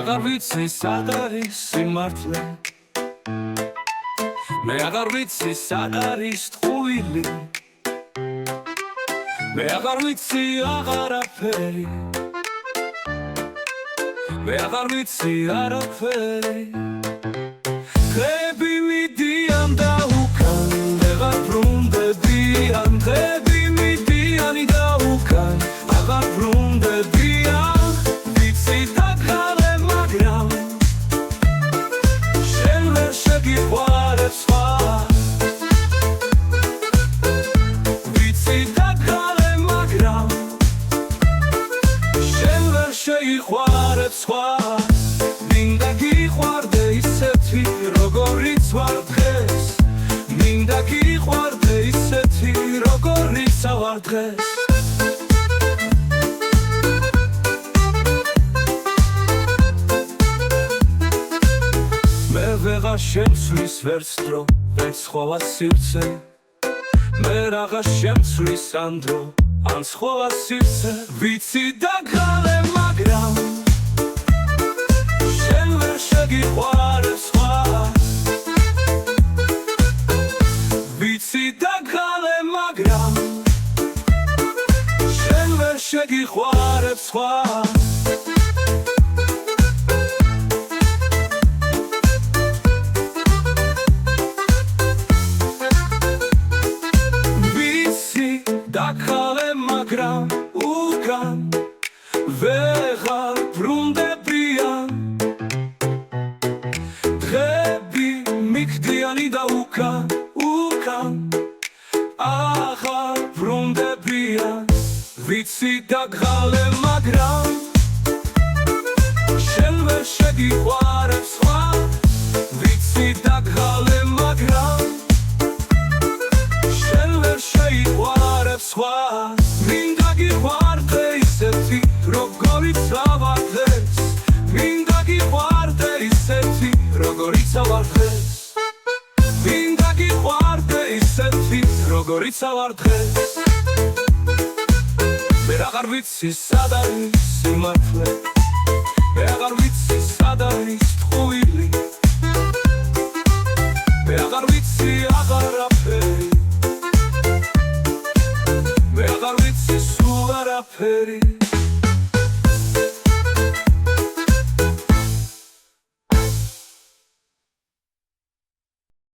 აღარ ვიცი სად არის სიმართლე მე აღარ ვიცი სად არის ტყუილი მე აღარ ვიცი აღარაფერი მე აღარ ვიცი არაფერი დღეები მიდიან და უკან ვეღარ ბრუნდებიან დღეები მიდიანი და უკან აღარ ბრუნდებიან ვიცი დაგღალე მაგრამ შენ ვერ შეგიყვარებ სხვა ვიცი დაგღალე მაგრამ შენ ვერ შეგიყვარებ სხვა მინდა გიყვარდე ისეთი როგორიც ვარ დღეს მინდა გიყვარდე ისეთი როგორიც ვარ დღეს მე ვეღარ შემცვლის ვერც დრო ვერც ხოვა სივრცე მე რაღაც შემცვლის ან დრო ან ხოვა სივრცე ვიცი დაგღალე მაგრამ შენ ვერ შეგიყვარებ სხვა ვიცი დაგღალე მაგრამ შენ ვერ შეგიყვარებ სხვა დაგღალე მაგრამ უკან ვეღარ ბრუნდებიან დღეები მიგდიანი და უკან აღარ ბრუნდებიან ვიცი დაგღალე მაგრამ შენ ვერ შეგიყვარებ სხვა ვიცი დაგღალე მაგრამ შენ ვერ შეგიყვარებ სხვა მინდა გიყვარდე ისეთი როგორიც ვარ დღეს მინდა გიყვარდე ისეთი როგორიც ვარ დღეს მინდა გიყვარდე ისეთი როგორიც ვარ დღეს მე აღარ ვიცი სად არის სიმართლე მე აღარ ვიცი სად არის ტყუილი მე აღარ ვიცი აღარაფერი მე აღარ ვიცი სულ არაფერი